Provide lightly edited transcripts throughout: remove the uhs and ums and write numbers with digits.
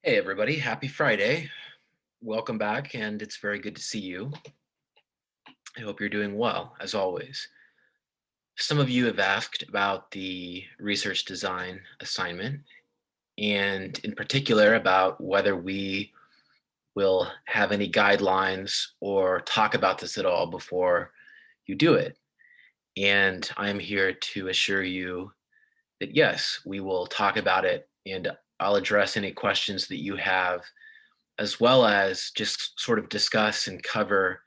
Hey everybody, happy Friday. Welcome back, and it's very good to see you. I hope you're doing well, as always. Some of you have asked about the research design assignment, and in particular about whether we will have any guidelines or talk about this at all before you do it. And I'm here to assure you that yes, we will talk about it, and I'll address any questions that you have, as well as just sort of discuss and cover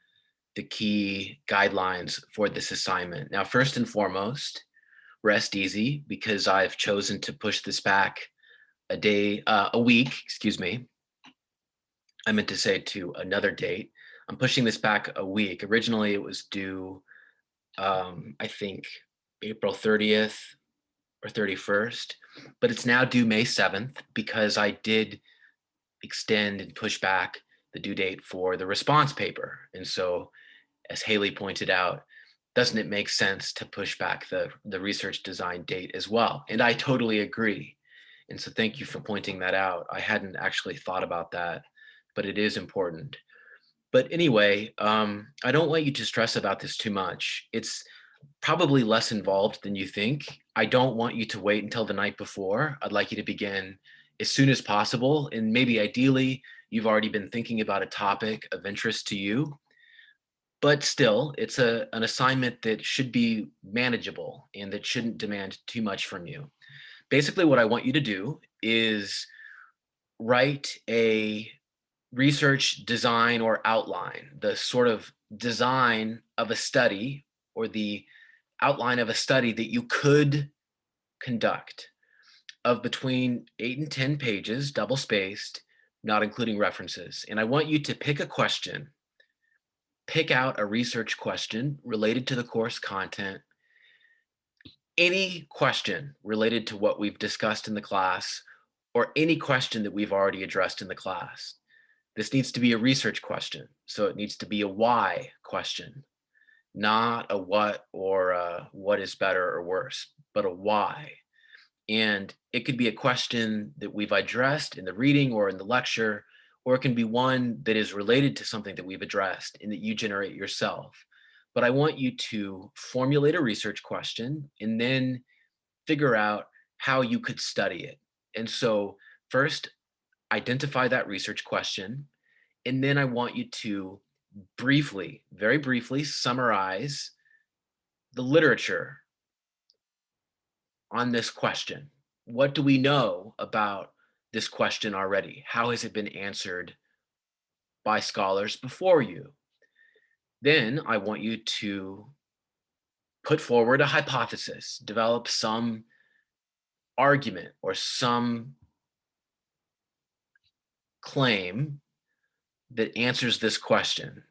the key guidelines for this assignment. Now, first and foremost, rest easy because I've chosen to push this back a week, excuse me. I meant to say to another date. I'm pushing this back a week. Originally, it was due, I think, April 30th or 31st, but it's now due May 7th because I did extend and push back the due date for the response paper. And so, as Haley pointed out, doesn't it make sense to push back the research design date as well? And I totally agree. And so thank you for pointing that out. I hadn't actually thought about that, but it is important. But anyway, I don't want you to stress about this too much. It's probably less involved than you think. I don't want you to wait until the night before. I'd like you to begin as soon as possible. And maybe ideally, you've already been thinking about a topic of interest to you, but still, it's an assignment that should be manageable and that shouldn't demand too much from you. Basically, what I want you to do is write a research design or outline, the sort of design of a study or the outline of a study that you could conduct of between 8 and 10 pages, double spaced, not including references. And I want you to pick out a research question related to the course content, any question related to what we've discussed in the class, or any question that we've already addressed in the class. This needs to be a research question, so it needs to be a why question, not a what or a what is better or worse, but a why. And it could be a question that we've addressed in the reading or in the lecture, or it can be one that is related to something that we've addressed and that you generate yourself. But I want you to formulate a research question and then figure out how you could study it. And so, first, identify that research question. And then I want you to briefly, very briefly, summarize the literature on this question. What do we know about this question already? How has it been answered by scholars before you? Then I want you to put forward a hypothesis, develop some argument or some claim that answers this question.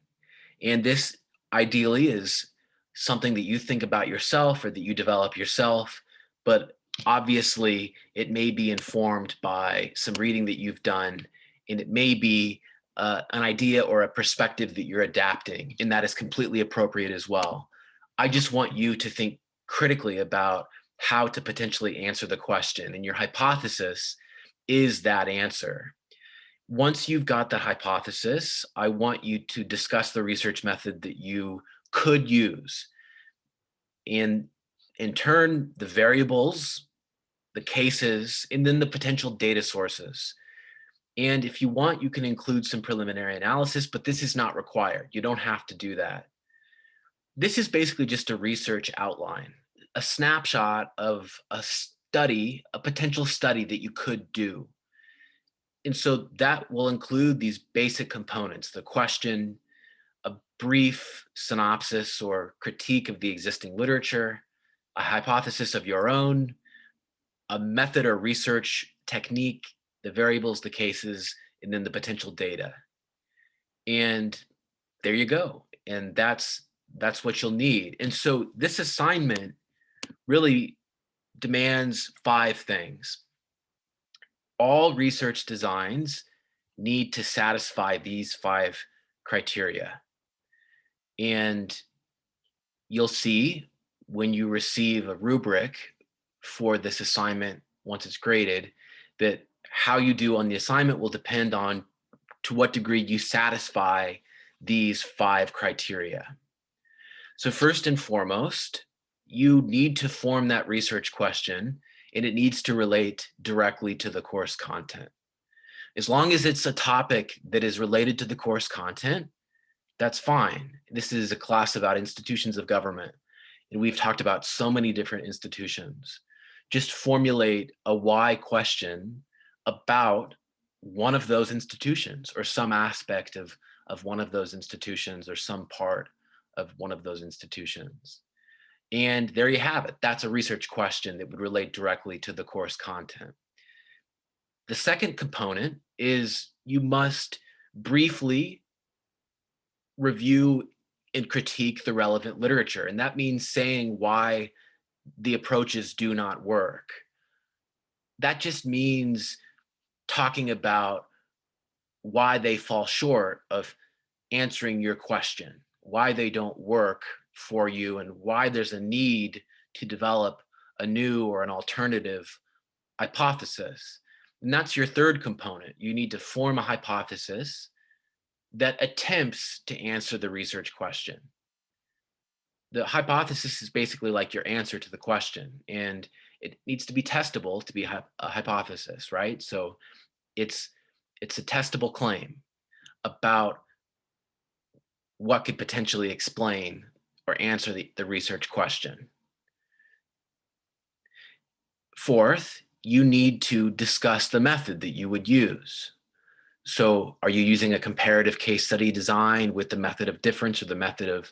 And this ideally is something that you think about yourself or that you develop yourself, but obviously it may be informed by some reading that you've done, and it may be an idea or a perspective that you're adapting, and that is completely appropriate as well. I just want you to think critically about how to potentially answer the question, and your hypothesis is that answer. Once you've got the hypothesis, I want you to discuss the research method that you could use. And in turn, the variables, the cases, and then the potential data sources. And if you want, you can include some preliminary analysis, but this is not required. You don't have to do that. This is basically just a research outline, a snapshot of a study, a potential study that you could do. And so that will include these basic components: the question, a brief synopsis or critique of the existing literature, a hypothesis of your own, a method or research technique, the variables, the cases, and then the potential data. And there you go. And that's what you'll need. And so this assignment really demands five things. All research designs need to satisfy these five criteria. And you'll see when you receive a rubric for this assignment, once it's graded, that how you do on the assignment will depend on to what degree you satisfy these 5 criteria. So first and foremost, you need to form that research question, and it needs to relate directly to the course content. As long as it's a topic that is related to the course content, that's fine. This is a class about institutions of government, and we've talked about so many different institutions. Just formulate a why question about one of those institutions or some aspect of one of those institutions or some part of one of those institutions. And there you have it. That's a research question that would relate directly to the course content. The second component is you must briefly review and critique the relevant literature. And that means saying why the approaches do not work. That just means talking about why they fall short of answering your question, why they don't work for you, and why there's a need to develop a new or an alternative hypothesis. And that's your third component. You need to form a hypothesis that attempts to answer the research question. The hypothesis is basically like your answer to the question, and it needs to be testable to be a hypothesis, right? So it's it's a testable claim about what could potentially explain or answer the research question. Fourth, you need to discuss the method that you would use. So are you using a comparative case study design with the method of difference or the method of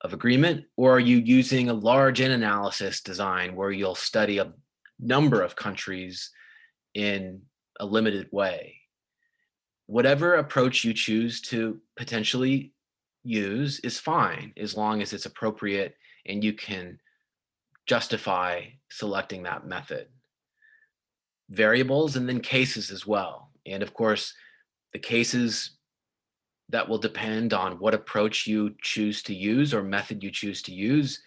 agreement? Or are you using a large N analysis design where you'll study a number of countries in a limited way? Whatever approach you choose to potentially use is fine as long as it's appropriate and you can justify selecting that method. Variables and then cases as well. And of course, the cases that will depend on what approach you choose to use or method you choose to use.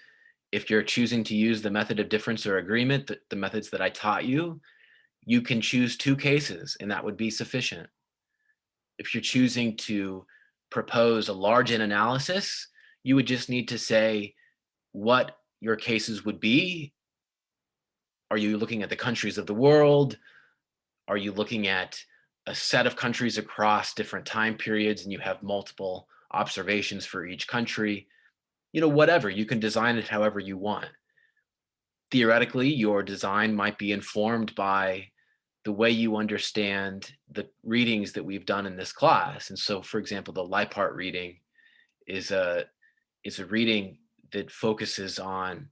If you're choosing to use the method of difference or agreement, the methods that I taught you, you can choose 2 cases and that would be sufficient. If you're choosing to propose a large N analysis, you would just need to say what your cases would be. Are you looking at the countries of the world? Are you looking at a set of countries across different time periods and you have multiple observations for each country? Whatever, you can design it however you want. Theoretically, your design might be informed by the way you understand the readings that we've done in this class. And so, for example, the Leipart reading is a reading that focuses on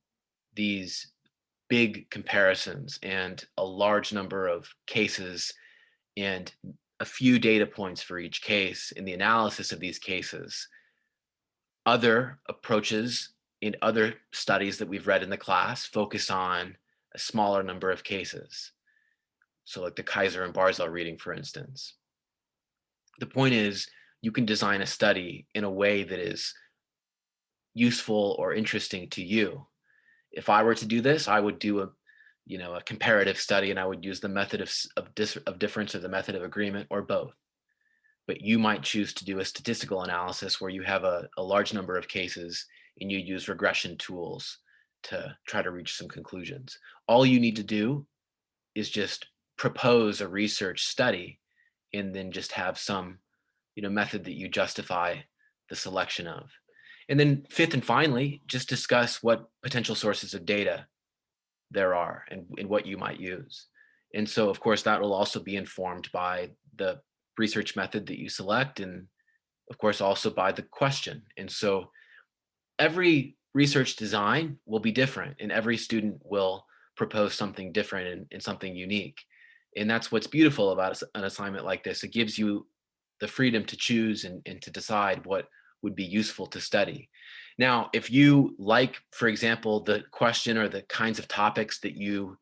these big comparisons and a large number of cases and a few data points for each case in the analysis of these cases. Other approaches in other studies that we've read in the class focus on a smaller number of cases. So like the Kaiser and Barzell reading, for instance. The point is, you can design a study in a way that is useful or interesting to you. If I were to do this, I would do a comparative study and I would use the method of difference or the method of agreement or both. But you might choose to do a statistical analysis where you have a large number of cases and you use regression tools to try to reach some conclusions. All you need to do is just propose a research study and then just have some method that you justify the selection of. And then fifth and finally, just discuss what potential sources of data there are and what you might use. And so, of course, that will also be informed by the research method that you select and, of course, also by the question. And so every research design will be different and every student will propose something different and something unique. And that's what's beautiful about an assignment like this. It gives you the freedom to choose and to decide what would be useful to study. Now, if you like, for example, the question or the kinds of topics that you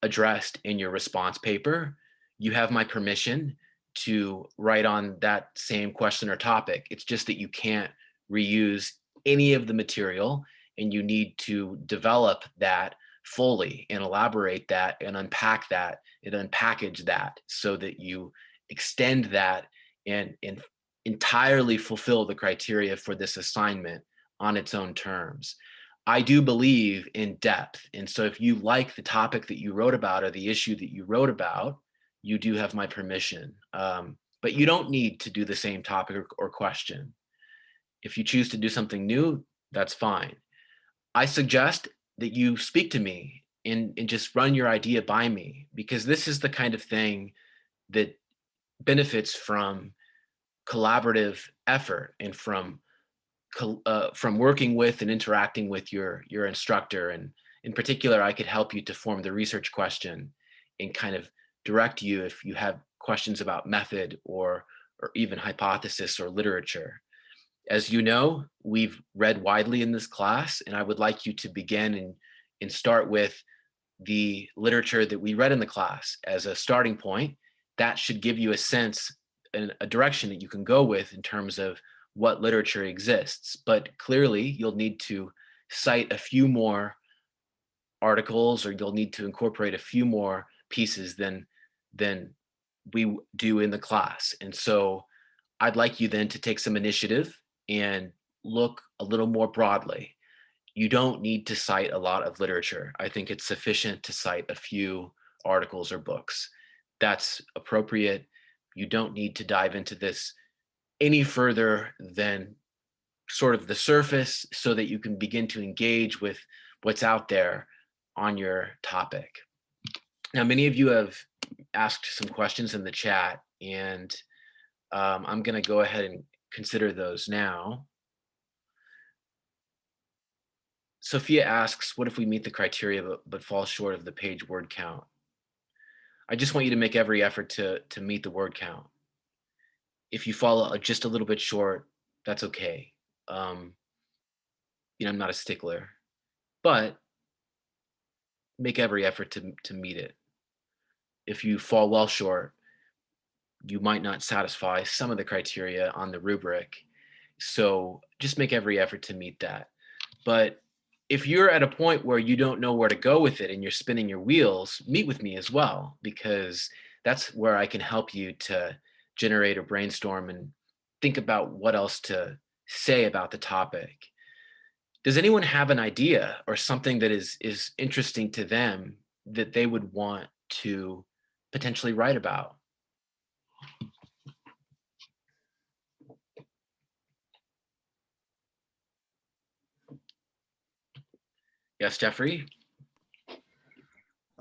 addressed in your response paper, you have my permission to write on that same question or topic. It's just that you can't reuse any of the material and you need to develop that fully and elaborate that and unpack that and unpackage that so that you extend that and entirely fulfill the criteria for this assignment on its own terms. I do believe in depth. And so if you like the topic that you wrote about or the issue that you wrote about, you do have my permission. But you don't need to do the same topic or question. If you choose to do something new, that's fine. I suggest that you speak to me and just run your idea by me, because this is the kind of thing that benefits from collaborative effort and from working with and interacting with your instructor. And in particular, I could help you to form the research question and kind of direct you if you have questions about method or even hypothesis or literature. As you know, we've read widely in this class, and I would like you to begin and start with the literature that we read in the class as a starting point. That should give you a sense and a direction that you can go with in terms of what literature exists. But clearly, you'll need to cite a few more articles, or you'll need to incorporate a few more pieces than we do in the class. And so I'd like you then to take some initiative and look a little more broadly. You don't need to cite a lot of literature. I think it's sufficient to cite a few articles or books. That's appropriate. You don't need to dive into this any further than sort of the surface so that you can begin to engage with what's out there on your topic. Now, many of you have asked some questions in the chat, and I'm going to go ahead and consider those now. Sophia asks, what if we meet the criteria but fall short of the page word count? I just want you to make every effort to meet the word count. If you fall just a little bit short, that's okay. I'm not a stickler, but make every effort to meet it. If you fall well short, you might not satisfy some of the criteria on the rubric. So just make every effort to meet that. But if you're at a point where you don't know where to go with it and you're spinning your wheels, meet with me as well, because that's where I can help you to generate or brainstorm and think about what else to say about the topic. Does anyone have an idea or something that is interesting to them that they would want to potentially write about? Yes, Jeffrey?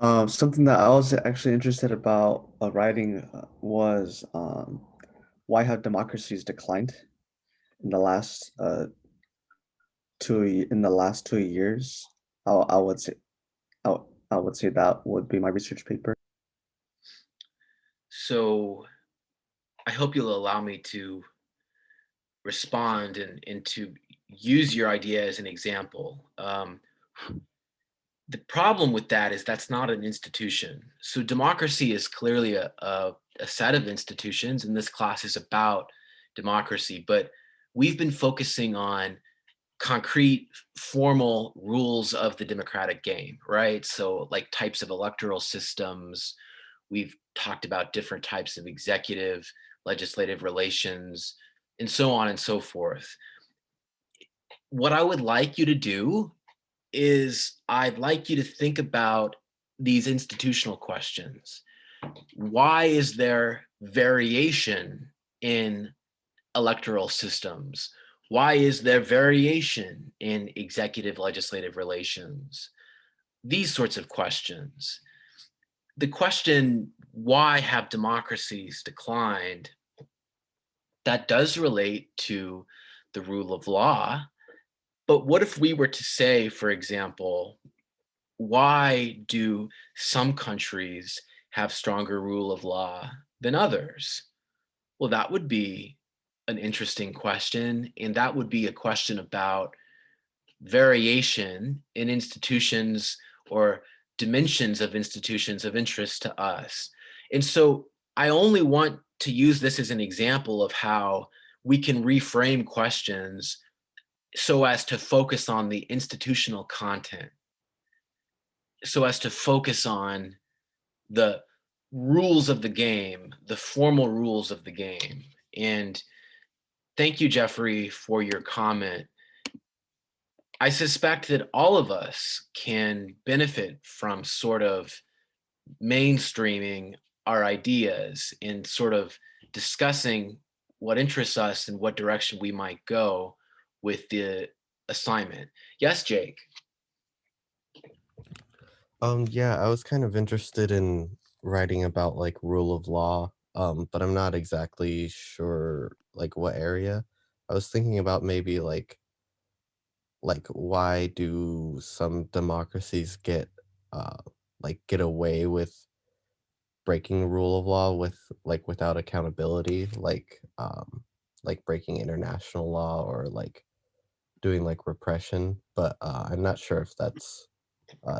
Something that I was actually interested about writing was why have democracies declined in the last in the last 2 years. I would say I would say that would be my research paper. So I hope you'll allow me to respond and to use your idea as an example. The problem with that is that's not an institution. So democracy is clearly a set of institutions, and this class is about democracy, but we've been focusing on concrete formal rules of the democratic game, right? So like types of electoral systems, we've talked about different types of executive, legislative relations, and so on and so forth. What I would like you to do is I'd like you to think about these institutional questions. Why is there variation in electoral systems? Why is there variation in executive legislative relations? These sorts of questions. The question, why have democracies declined? That does relate to the rule of law. But what if we were to say, for example, why do some countries have stronger rule of law than others? Well, that would be an interesting question. And that would be a question about variation in institutions or dimensions of institutions of interest to us. And so I only want to use this as an example of how we can reframe questions so as to focus on the institutional content. so as to focus on the rules of the game, the formal rules of the game. And thank you, Jeffrey, for your comment. I suspect that all of us can benefit from sort of mainstreaming our ideas and sort of discussing what interests us and what direction we might go with the assignment. Yes, Jake. Yeah, I was kind of interested in writing about like rule of law, but I'm not exactly sure like what area. I was thinking about maybe like why do some democracies uh get away with breaking the rule of law without accountability, like breaking international law or like doing like repression, but I'm not sure if that's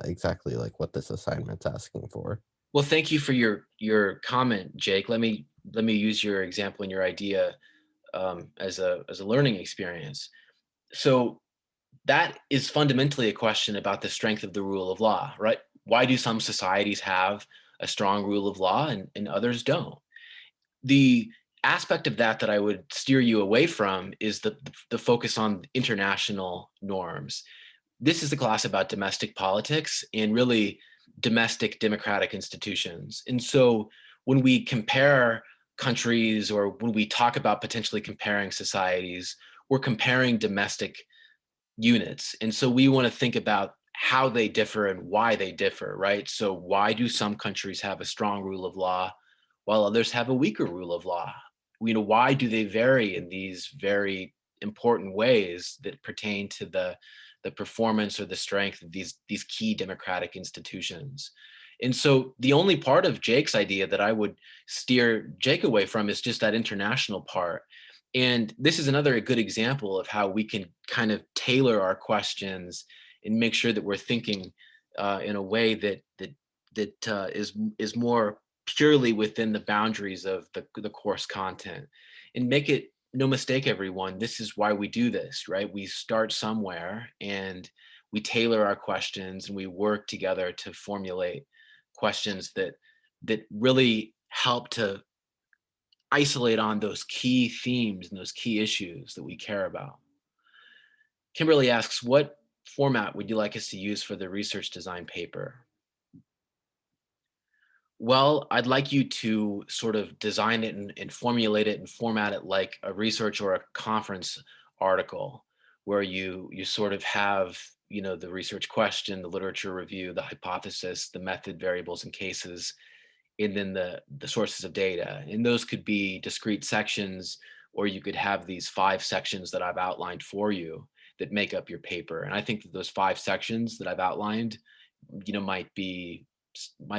exactly like what this assignment's asking for. Well, thank you for your comment, Jake. Let me use your example and your idea as a learning experience. So that is fundamentally a question about the strength of the rule of law, right? Why do some societies have a strong rule of law and others don't? The aspect of that that I would steer you away from is the focus on international norms. This is a class about domestic politics and really domestic democratic institutions. And so when we compare countries or when we talk about potentially comparing societies, we're comparing domestic units. And so we want to think about how they differ and why they differ, right? So why do some countries have a strong rule of law while others have a weaker rule of law? Why do they vary in these very important ways that pertain to the performance or the strength of these key democratic institutions? And so the only part of Jake's idea that I would steer Jake away from is just that international part. And this is another good example of how we can kind of tailor our questions and make sure that we're thinking in a way that is more purely within the boundaries of the course content. And make it no mistake, everyone, this is why we do this, right? We start somewhere and we tailor our questions and we work together to formulate questions that really help to isolate on those key themes and those key issues that we care about. Kimberly asks, what format would you like us to use for the research design paper? Well, I'd like you to sort of design it and formulate it and format it like a research or a conference article where you sort of have, the research question, the literature review, the hypothesis, the method, variables, and cases, and then the sources of data. And those could be discrete sections, or you could have these 5 sections that I've outlined for you that make up your paper. And I think that those 5 sections that I've outlined, might be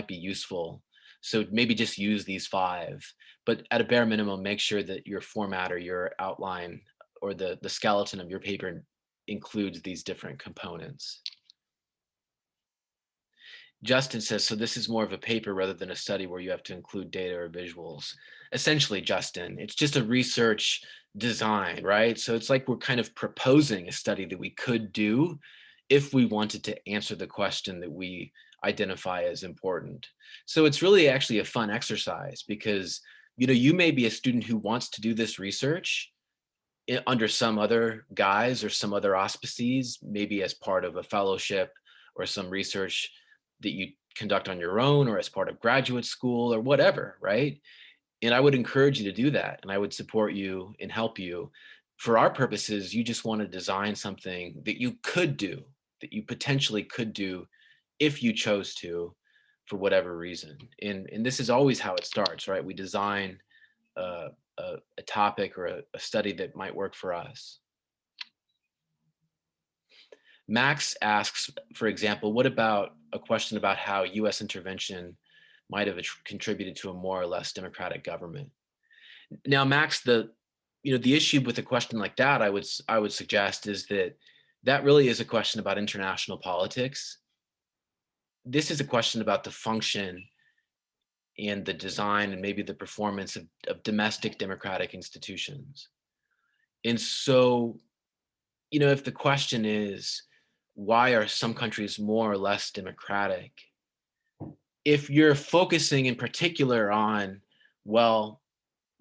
useful. So maybe just use these 5, but at a bare minimum, make sure that your format or your outline or the skeleton of your paper includes these different components. Justin says, so this is more of a paper rather than a study where you have to include data or visuals. Essentially, Justin, it's just a research design, right? So it's like we're kind of proposing a study that we could do if we wanted to answer the question that we identify as important. So it's really actually a fun exercise because, you may be a student who wants to do this research under some other guise or some other auspices, maybe as part of a fellowship or some research that you conduct on your own or as part of graduate school or whatever, right? And I would encourage you to do that. And I would support you and help you. For our purposes, you just want to design something that you could do, that you potentially could do if you chose to for whatever reason. And this is always how it starts, right? We design uh, a topic or a study that might work for us. Max asks, for example, what about a question about how US intervention might have contributed to a more or less democratic government? Now, Max, the issue with a question like that, I would suggest is that really is a question about international politics. This is a question about the function and the design and maybe the performance of domestic democratic institutions. And so, if the question is, why are some countries more or less democratic? If you're focusing in particular on, well,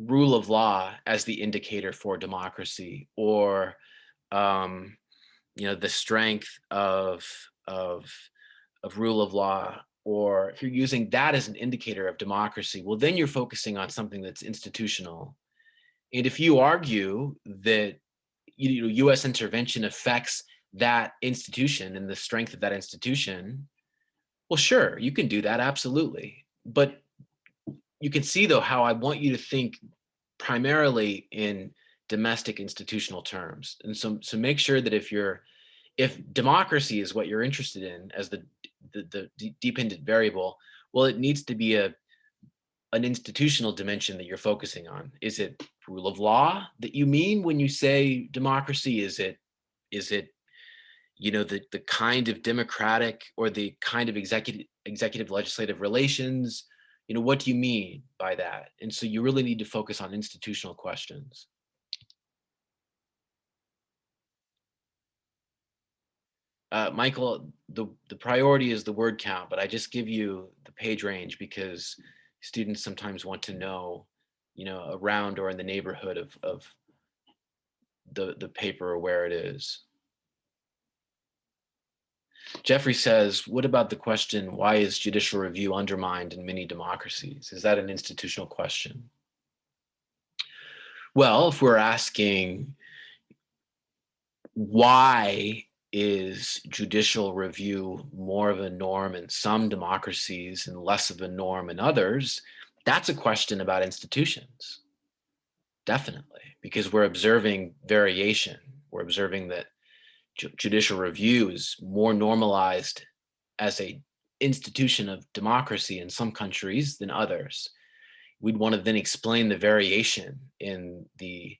rule of law as the indicator for democracy, or um, the strength of of rule of law, or if you're using that as an indicator of democracy, well, then you're focusing on something that's institutional. And if you argue that U.S. intervention affects that institution and the strength of that institution, well, sure, you can do that, absolutely. But you can see, though, how I want you to think primarily in domestic institutional terms. And so make sure that if democracy is what you're interested in as the dependent variable, well, it needs to be an institutional dimension that you're focusing on. Is it rule of law that you mean when you say democracy? Is it the kind of democratic or the kind of executive legislative relations? What do you mean by that? And so you really need to focus on institutional questions. Michael, the priority is the word count, but I just give you the page range because students sometimes want to know, around or in the neighborhood of the paper or where it is. Jeffrey says, what about the question, why is judicial review undermined in many democracies? Is that an institutional question? Well, if we're asking why is judicial review more of a norm in some democracies and less of a norm in others, that's a question about institutions. Definitely, because we're observing variation. We're observing that judicial review is more normalized as a institution of democracy in some countries than others. We'd want to then explain the variation in the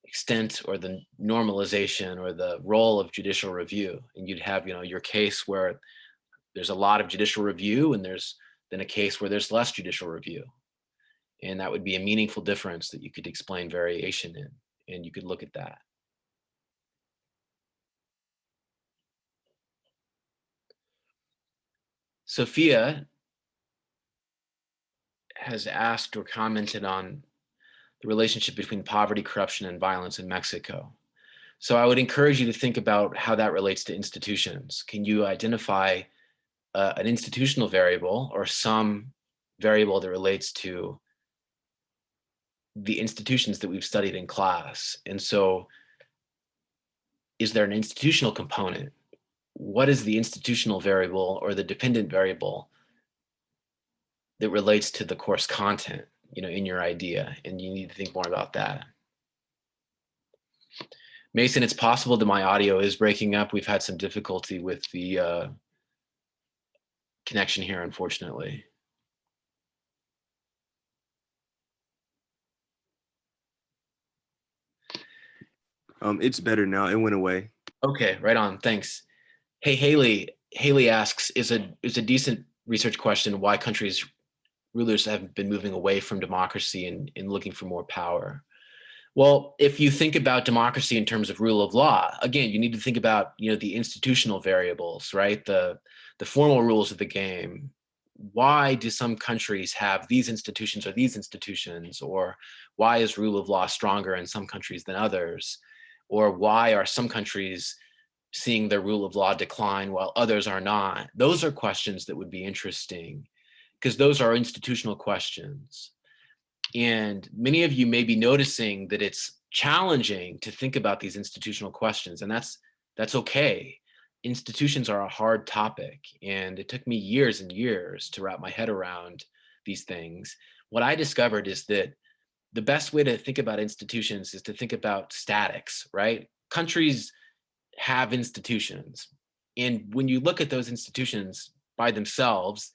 extent or the normalization or the role of judicial review. And you'd have, your case where there's a lot of judicial review and there's then a case where there's less judicial review. And that would be a meaningful difference that you could explain variation in, and you could look at that. Sophia has asked or commented on the relationship between poverty, corruption, and violence in Mexico. So I would encourage you to think about how that relates to institutions. Can you identify an institutional variable or some variable that relates to the institutions that we've studied in class? And so is there an institutional component? What is the institutional variable or the dependent variable that relates to the course content, in your idea? And you need to think more about that. Mason, it's possible that my audio is breaking up. We've had some difficulty with the connection here, unfortunately. It's better now. It went away. Okay, right on. Thanks. Hey, Haley. Haley asks, is a decent research question why countries rulers have been moving away from democracy and looking for more power. Well, if you think about democracy in terms of rule of law, again, you need to think about, the institutional variables, right? The formal rules of the game. Why do some countries have these institutions or these institutions? Or why is rule of law stronger in some countries than others? Or why are some countries seeing their rule of law decline while others are not? Those are questions that would be interesting because those are institutional questions. And many of you may be noticing that it's challenging to think about these institutional questions, and that's okay. Institutions are a hard topic, and it took me years and years to wrap my head around these things. What I discovered is that the best way to think about institutions is to think about statics, right? Countries have institutions, and when you look at those institutions by themselves,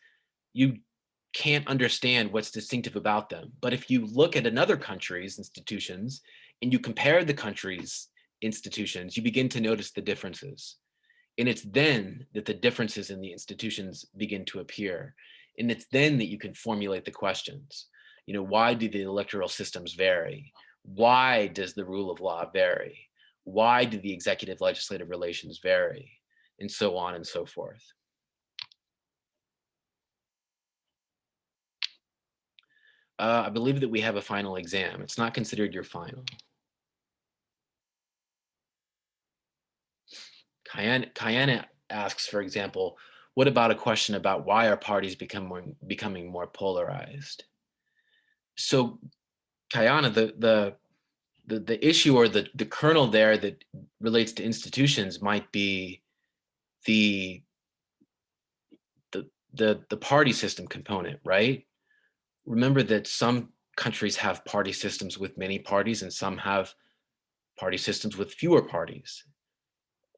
you can't understand what's distinctive about them. But if you look at another country's institutions and you compare the country's institutions, you begin to notice the differences. And it's then that the differences in the institutions begin to appear. And it's then that you can formulate the questions. Why do the electoral systems vary? Why does the rule of law vary? Why do the executive legislative relations vary? and so on and so forth. I believe that we have a final exam. It's not considered your final. Kayana asks, for example, what about a question about why are parties becoming more polarized? So, Kayana, the issue or the kernel there that relates to institutions might be the party system component, right? Remember that some countries have party systems with many parties and some have party systems with fewer parties.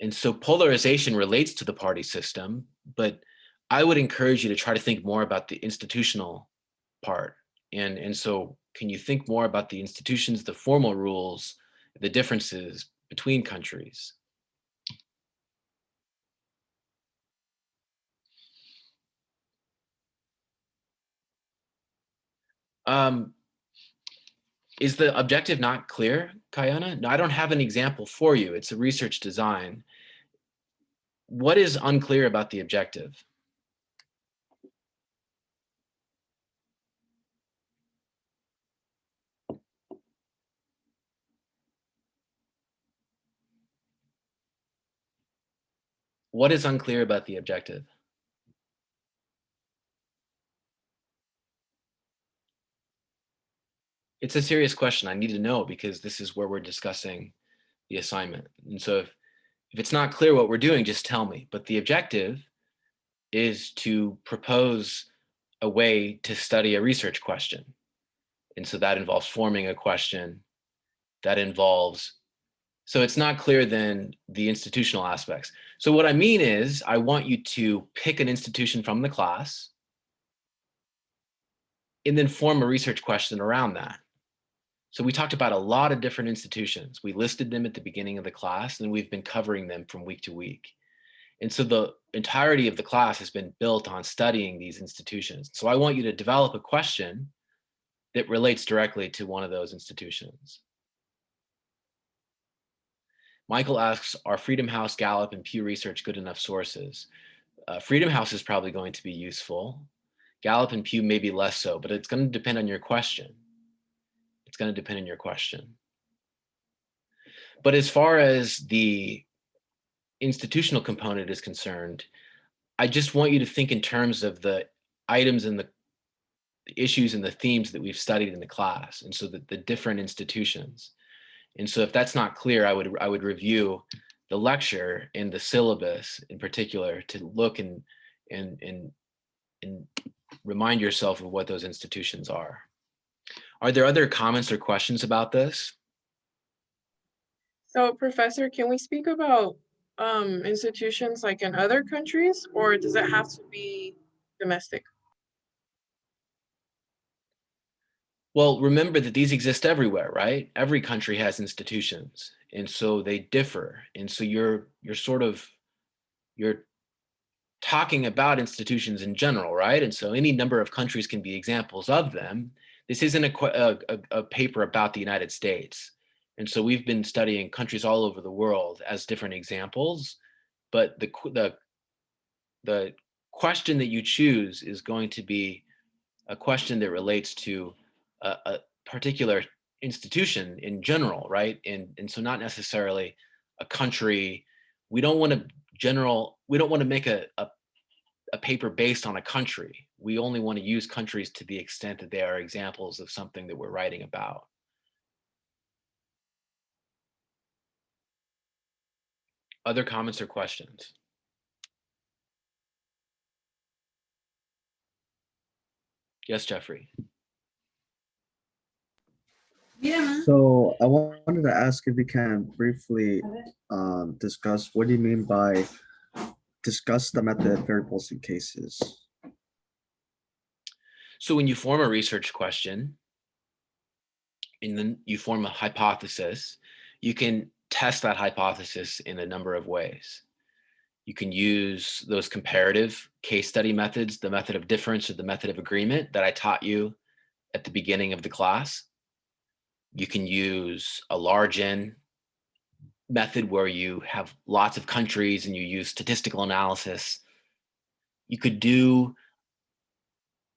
And so polarization relates to the party system, but I would encourage you to try to think more about the institutional part. And so can you think more about the institutions, the formal rules, the differences between countries? Is the objective not clear, Kayana? No, I don't have an example for you. It's a research design. What is unclear about the objective? What is unclear about the objective? It's a serious question. I need to know because this is where we're discussing the assignment. And so if it's not clear what we're doing, just tell me. But the objective is to propose a way to study a research question. And so that involves forming a question, that involves, so it's not clear then the institutional aspects. So what I mean is I want you to pick an institution from the class and then form a research question around that. So we talked about a lot of different institutions. We listed them at the beginning of the class and we've been covering them from week to week. And so the entirety of the class has been built on studying these institutions. So I want you to develop a question that relates directly to one of those institutions. Michael asks, are Freedom House, Gallup, and Pew Research good enough sources? Freedom House is probably going to be useful. Gallup and Pew maybe less so, but it's going to depend on your question. It's going to depend on your question. But as far as the institutional component is concerned, I just want you to think in terms of the items and the issues and the themes that we've studied in the class. And so the different institutions. And so if that's not clear, I would review the lecture and the syllabus in particular to look and remind yourself of what those institutions are. Are there other comments or questions about this? So, Professor, can we speak about institutions like in other countries, or does it have to be domestic? Well, remember that these exist everywhere, right? Every country has institutions, and so they differ. And so you're talking about institutions in general, right? And so any number of countries can be examples of them. This isn't a paper about the United States. And so we've been studying countries all over the world as different examples, but the question that you choose is going to be a question that relates to a particular institution in general, right? And so not necessarily a country. We don't want to make a paper based on a country. We only want to use countries to the extent that they are examples of something that we're writing about. Other comments or questions? Yes, Jeffrey. So I wanted to ask if we can briefly discuss what do you mean by discuss the method variables in cases. So when you form a research question and then you form a hypothesis, you can test that hypothesis in a number of ways. You can use those comparative case study methods, the method of difference or the method of agreement that I taught you at the beginning of the class. You can use a large N method where you have lots of countries and you use statistical analysis. You could do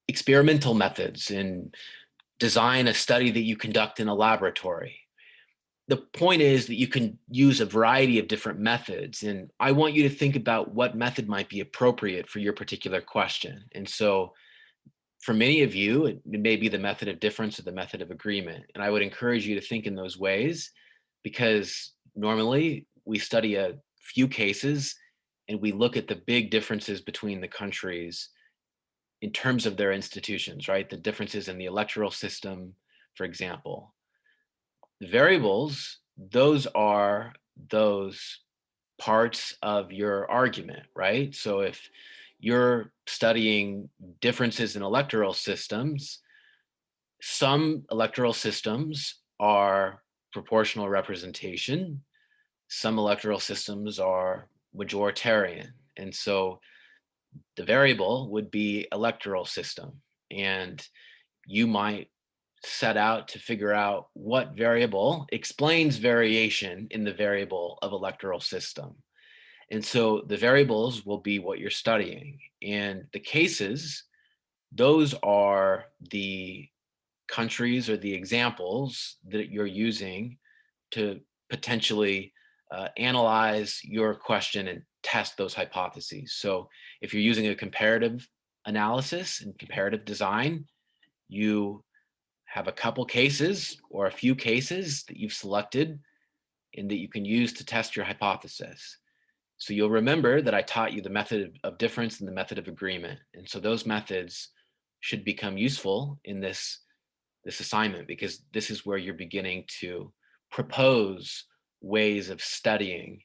experimental methods and design a study that you conduct in a laboratory. The point is that you can use a variety of different methods, and I want you to think about what method might be appropriate for your particular question. And so for many of you, it may be the method of difference or the method of agreement. And I would encourage you to think in those ways, because normally we study a few cases and we look at the big differences between the countries in terms of their institutions, right? The differences in the electoral system, for example. The variables, those are those parts of your argument, right? So if you're studying differences in electoral systems, some electoral systems are proportional representation, some electoral systems are majoritarian. And so the variable would be electoral system. And you might set out to figure out what variable explains variation in the variable of electoral system. And so the variables will be what you're studying. And the cases, those are the countries or the examples that you're using to potentially analyze your question and test those hypotheses. So if you're using a comparative analysis and comparative design, you have a couple cases or a few cases that you've selected and that you can use to test your hypothesis. So you'll remember that I taught you the method of difference and the method of agreement. And so those methods should become useful in this assignment, because this is where you're beginning to propose ways of studying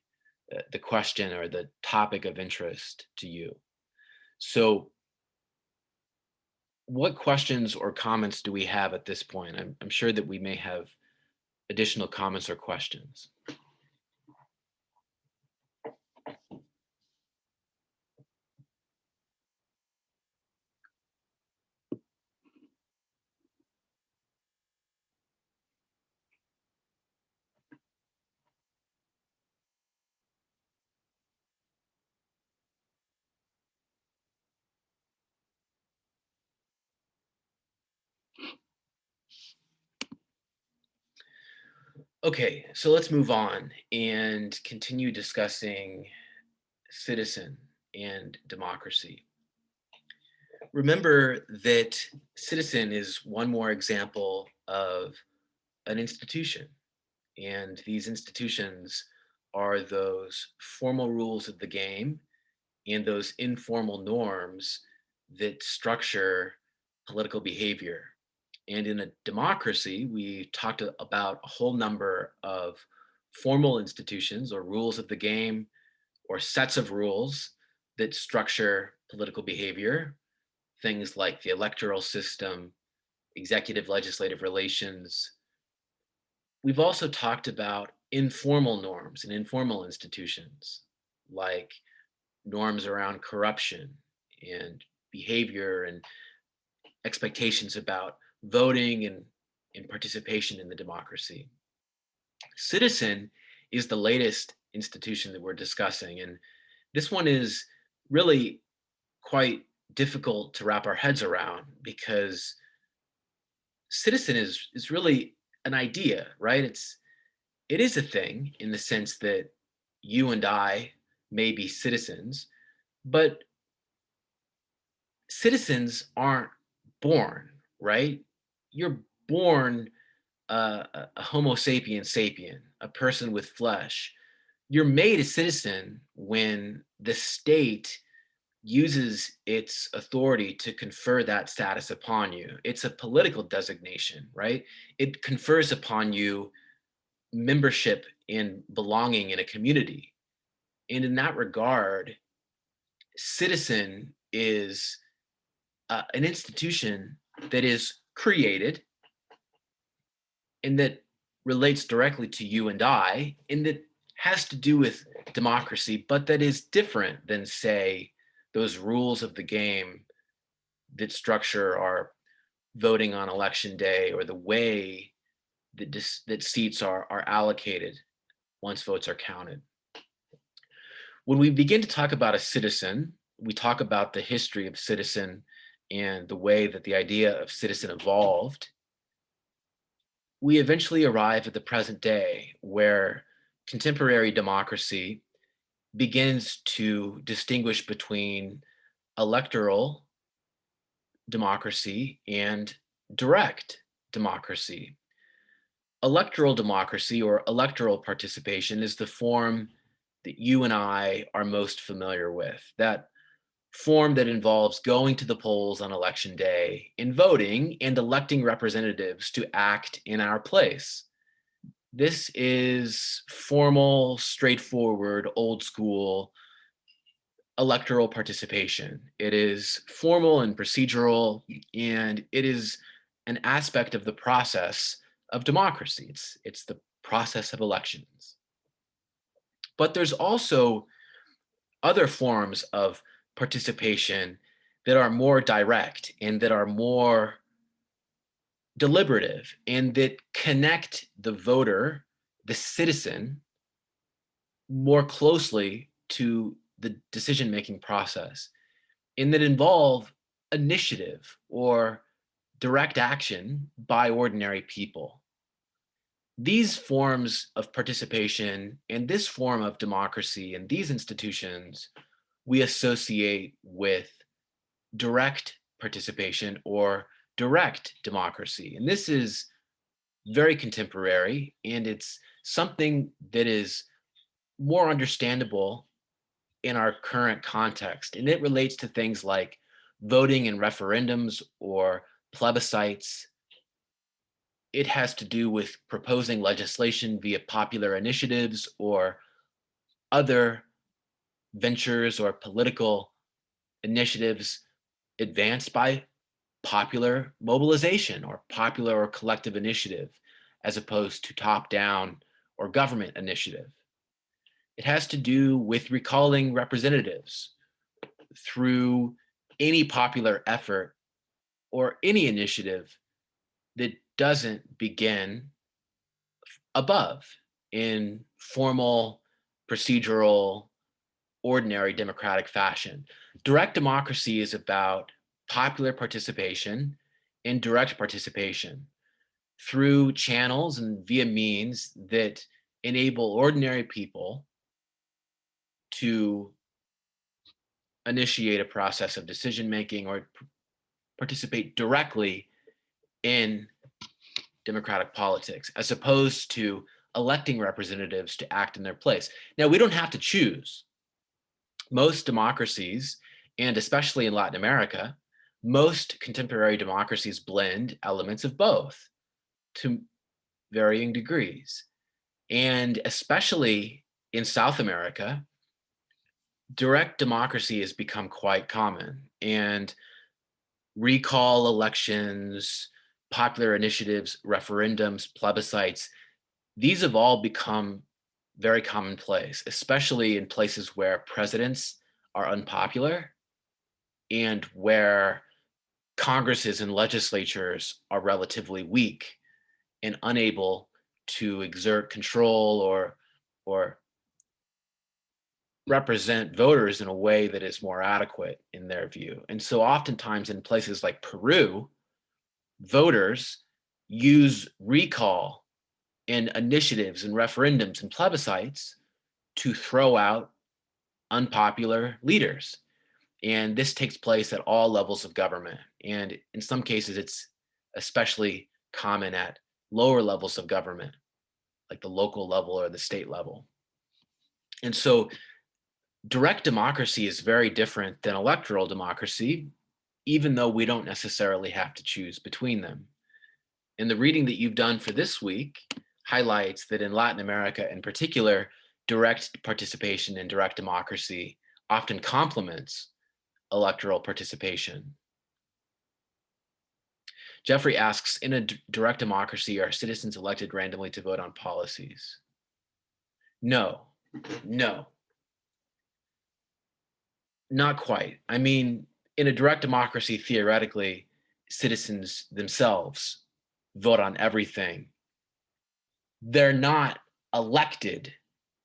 the question or the topic of interest to you. So what questions or comments do we have at this point? I'm sure that we may have additional comments or questions. Okay, so let's move on and continue discussing citizen and democracy. Remember that citizen is one more example of an institution, and these institutions are those formal rules of the game and those informal norms that structure political behavior. And in a democracy, we talked about a whole number of formal institutions or rules of the game or sets of rules that structure political behavior, things like the electoral system, executive legislative relations. We've also talked about informal norms and informal institutions, like norms around corruption and behavior and expectations about voting and participation in the democracy. Citizen is the latest institution that we're discussing, and this one is really quite difficult to wrap our heads around, because citizen is really an idea, right? It is a thing in the sense that you and I may be citizens, but citizens aren't born, right? You're born a Homo sapiens sapien, a person with flesh. You're made a citizen when the state uses its authority to confer that status upon you. It's a political designation, right? It confers upon you membership and belonging in a community. And in that regard, citizen is an institution that is created and that relates directly to you and I, and that has to do with democracy, but that is different than, say, those rules of the game that structure our voting on election day or the way that seats are allocated once votes are counted. When we begin to talk about a citizen, we talk about the history of citizen and the way that the idea of citizen evolved. We eventually arrive at the present day where contemporary democracy begins to distinguish between electoral democracy and direct democracy. Electoral democracy or electoral participation is the form that you and I are most familiar with. That form that involves going to the polls on election day and voting and electing representatives to act in our place. This is formal, straightforward, old school electoral participation. It is formal and procedural, and it is an aspect of the process of democracy. It's the process of elections. But there's also other forms of participation that are more direct and that are more deliberative and that connect the voter, the citizen, more closely to the decision-making process and that involve initiative or direct action by ordinary people. These forms of participation and this form of democracy and these institutions we associate with direct participation or direct democracy. And this is very contemporary, and it's something that is more understandable in our current context. And it relates to things like voting in referendums or plebiscites. It has to do with proposing legislation via popular initiatives or other ventures or political initiatives advanced by popular mobilization or popular or collective initiative, as opposed to top-down or government initiative. It has to do with recalling representatives through any popular effort or any initiative that doesn't begin above in formal, procedural, ordinary democratic fashion. Direct democracy is about popular participation and direct participation through channels and via means that enable ordinary people to initiate a process of decision making or participate directly in democratic politics, as opposed to electing representatives to act in their place. Now, we don't have to choose. Most democracies, and especially in Latin America, most contemporary democracies blend elements of both to varying degrees. And especially in South America, direct democracy has become quite common. And recall elections, popular initiatives, referendums, plebiscites, these have all become very commonplace, especially in places where presidents are unpopular and where Congresses and legislatures are relatively weak and unable to exert control or represent voters in a way that is more adequate in their view. And so oftentimes in places like Peru, voters use recall and initiatives and referendums and plebiscites to throw out unpopular leaders. And this takes place at all levels of government. And in some cases, it's especially common at lower levels of government, like the local level or the state level. And so direct democracy is very different than electoral democracy, even though we don't necessarily have to choose between them. And the reading that you've done for this week highlights that in Latin America in particular, direct participation and direct democracy often complements electoral participation. Jeffrey asks, in a direct democracy, are citizens elected randomly to vote on policies? No, not quite. I mean, in a direct democracy, theoretically, citizens themselves vote on everything. They're not elected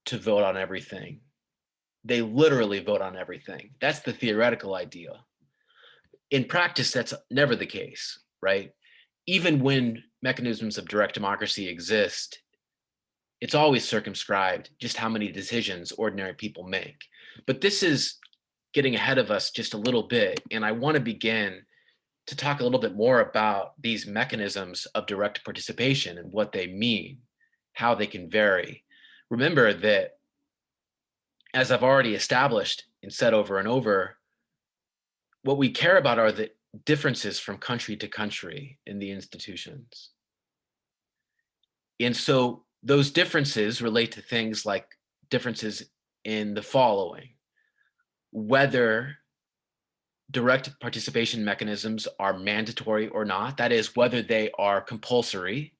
to vote on everything. They literally vote on everything. That's the theoretical idea. In practice, that's never the case, right? Even when mechanisms of direct democracy exist, it's always circumscribed just how many decisions ordinary people make. But this is getting ahead of us just a little bit, and I want to begin to talk a little bit more about these mechanisms of direct participation and what they mean, how they can vary. Remember that, as I've already established and said over and over, what we care about are the differences from country to country in the institutions. And so those differences relate to things like differences in the following: whether direct participation mechanisms are mandatory or not, that is, whether they are compulsory.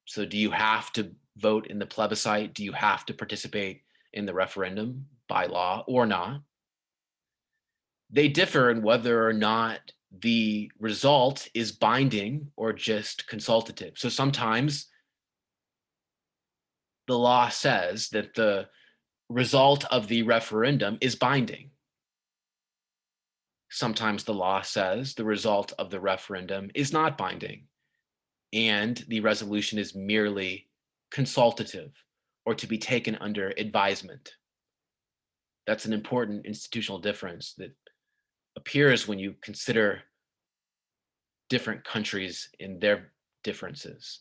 So do you have to vote in the plebiscite? Do you have to participate in the referendum by law or not? They differ in whether or not the result is binding or just consultative. So sometimes the law says that the result of the referendum is binding. Sometimes the law says the result of the referendum is not binding, and the resolution is merely consultative or to be taken under advisement. That's an important institutional difference that appears when you consider different countries and their differences.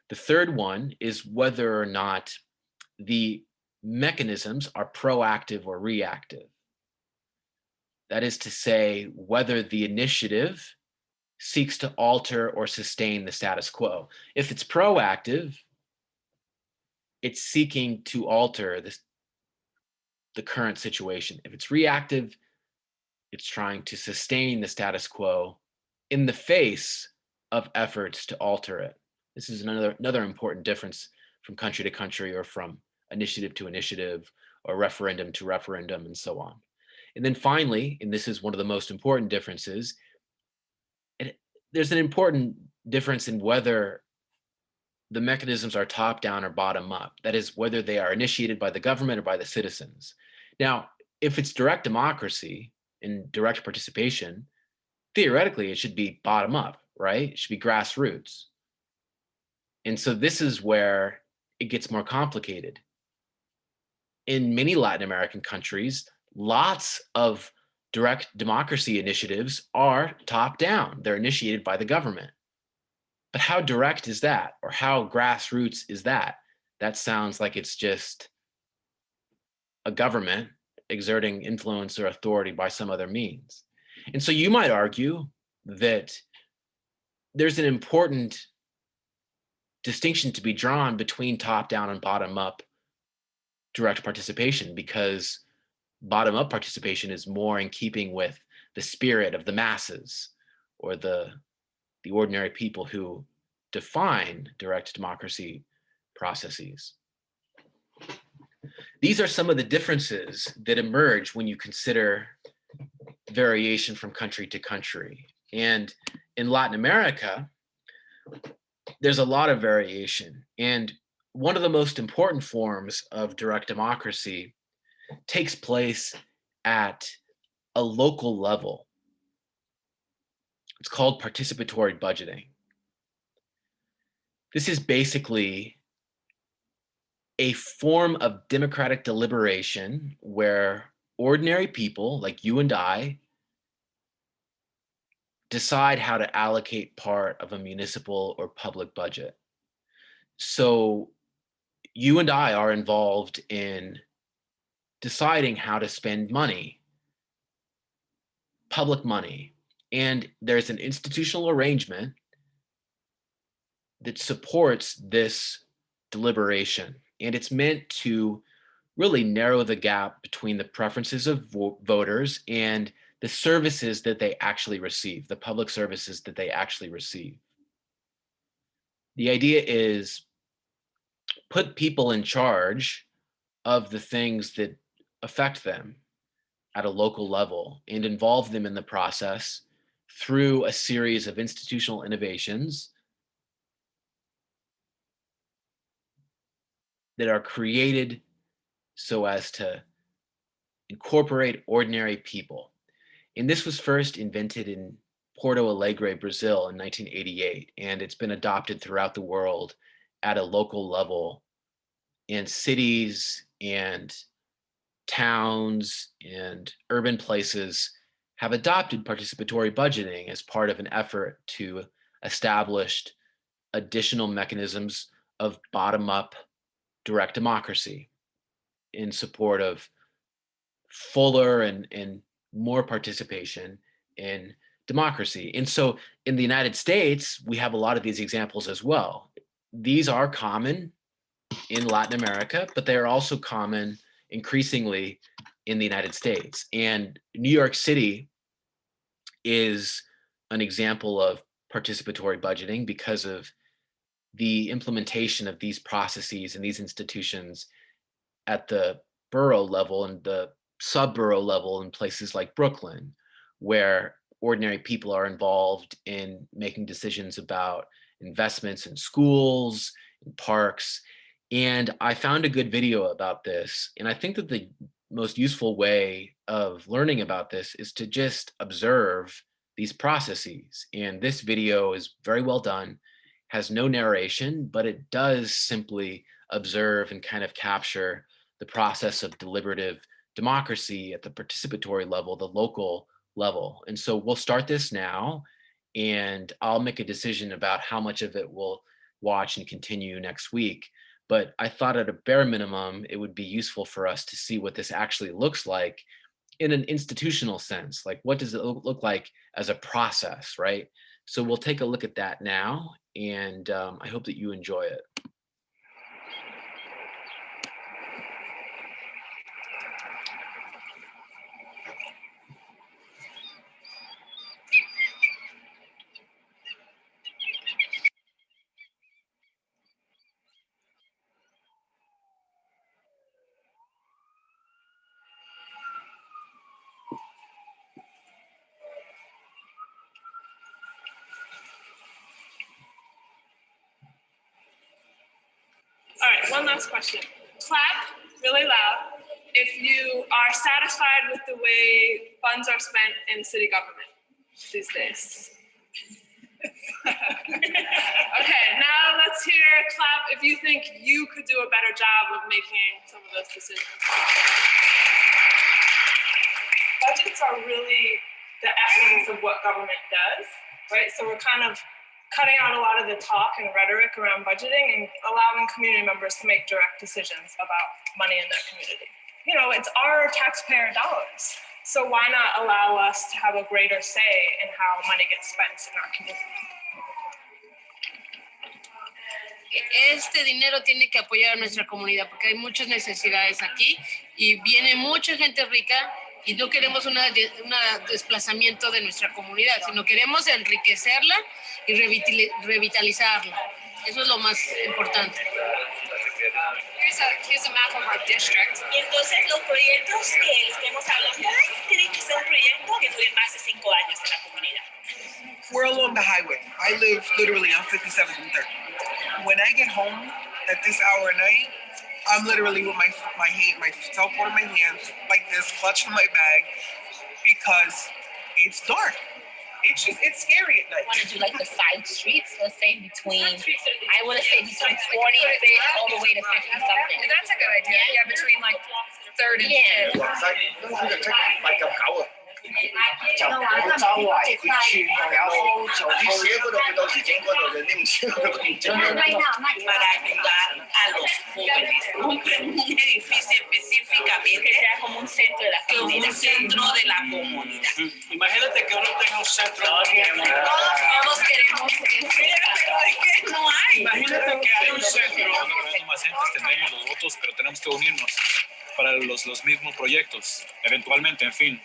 The third one is whether or not the mechanisms are proactive or reactive. That is to say, whether the initiative seeks to alter or sustain the status quo. If it's proactive, it's seeking to alter the current situation. If it's reactive, it's trying to sustain the status quo in the face of efforts to alter it. This is another important difference from country to country, or from initiative to initiative, or referendum to referendum, and so on. And then finally, and this is one of the most important differences, there's an important difference in whether the mechanisms are top down or bottom up. That is, whether they are initiated by the government or by the citizens. Now, if it's direct democracy and direct participation, theoretically, it should be bottom up, right? It should be grassroots. And so this is where it gets more complicated. In many Latin American countries, lots of direct democracy initiatives are top down. They're initiated by the government. But how direct is that? Or how grassroots is that? That sounds like it's just a government exerting influence or authority by some other means. And so you might argue that there's an important distinction to be drawn between top-down and bottom-up direct participation, because bottom-up participation is more in keeping with the spirit of the masses, or the ordinary people who define direct democracy processes. These are some of the differences that emerge when you consider variation from country to country. And in Latin America, there's a lot of variation. And one of the most important forms of direct democracy takes place at a local level. It's called participatory budgeting. This is basically a form of democratic deliberation where ordinary people like you and I decide how to allocate part of a municipal or public budget. So you and I are involved in deciding how to spend money, public money, and there's an institutional arrangement that supports this deliberation. And it's meant to really narrow the gap between the preferences of voters and the services that they actually receive, the public services that they actually receive. The idea is put people in charge of the things that affect them at a local level and involve them in the process through a series of institutional innovations that are created so as to incorporate ordinary people. And this was first invented in Porto Alegre, Brazil in 1988, and it's been adopted throughout the world at a local level. And cities and towns and urban places have adopted participatory budgeting as part of an effort to establish additional mechanisms of bottom-up direct democracy in support of fuller and more participation in democracy. And so in the United States, we have a lot of these examples as well. These are common in Latin America, but they are also common increasingly in the United States. And New York City is an example of participatory budgeting because of the implementation of these processes and these institutions at the borough level and the sub-borough level in places like Brooklyn, where ordinary people are involved in making decisions about investments in schools, in parks. And I found a good video about this. And I think that the most useful way of learning about this is to just observe these processes. And this video is very well done, has no narration, but it does simply observe and kind of capture the process of deliberative democracy at the participatory level, the local level. And so we'll start this now, and I'll make a decision about how much of it we'll watch and continue next week. But I thought at a bare minimum, it would be useful for us to see what this actually looks like in an institutional sense. Like, what does it look like as a process, right? So we'll take a look at that now, and I hope that you enjoy it. All right, one last question. Clap really loud if you are satisfied with the way funds are spent in city government these days. Okay, now let's hear clap if you think you could do a better job of making some of those decisions. Budgets are really the essence of what government does, right? So we're kind of cutting out a lot of the talk and rhetoric around budgeting and allowing community members to make direct decisions about money in their community. You know, it's our taxpayer dollars. So why not allow us to have a greater say in how money gets spent in our community? Este dinero tiene que apoyar a nuestra comunidad porque hay muchas necesidades aquí y viene mucha gente rica y no queremos un desplazamiento de nuestra comunidad, sino queremos enriquecerla y revitalizarla. Eso es lo más importante. Here's a map of our district. Y entonces los proyectos que estemos hablando tienen que ser un proyecto que dure más de 5 años en la comunidad. We're along the highway. I live literally on 57th and 3rd. When I get home at this hour at night, I'm literally with my cell phone in my hand, like this, clutched in my bag, because it's dark. It's scary at night. Want to do like the side streets, let's say between, I want to say between 45th all the way to 50 something. That's a good idea. Yeah, between like 3rd and 5th. Para ayudar a los jóvenes, un edificio específicamente que sea como un centro de la comunidad. Un centro de la comunidad. Imagínate que uno tenga un centro. Todos queremos eso, pero es que no hay. Imagínate que hay un centro. Más gente tendremos los votos, pero tenemos que unirnos para los mismos proyectos, eventualmente, en fin.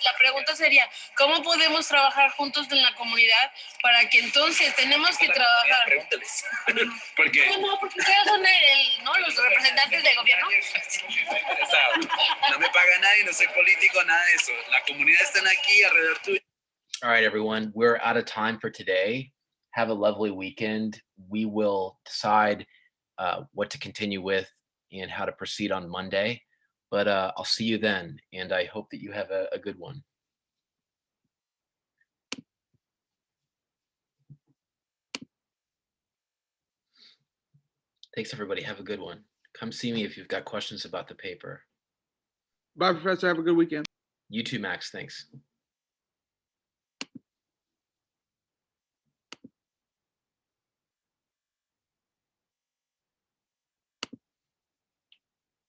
La pregunta sería, ¿cómo podemos trabajar juntos en la comunidad para que entonces tenemos que trabajar? Pregúntales. ¿Por qué? No, porque ustedes son los representantes del gobierno. No me paga nadie, no soy político, nada de eso. La comunidad están aquí alrededor tuyo. All right, everyone, we're out of time for today. Have a lovely weekend. We will decide what to continue with and how to proceed on Monday. But I'll see you then, and I hope that you have a good one. Thanks, everybody. Have a good one. Come see me if you've got questions about the paper. Bye, Professor. Have a good weekend. You too, Max. Thanks.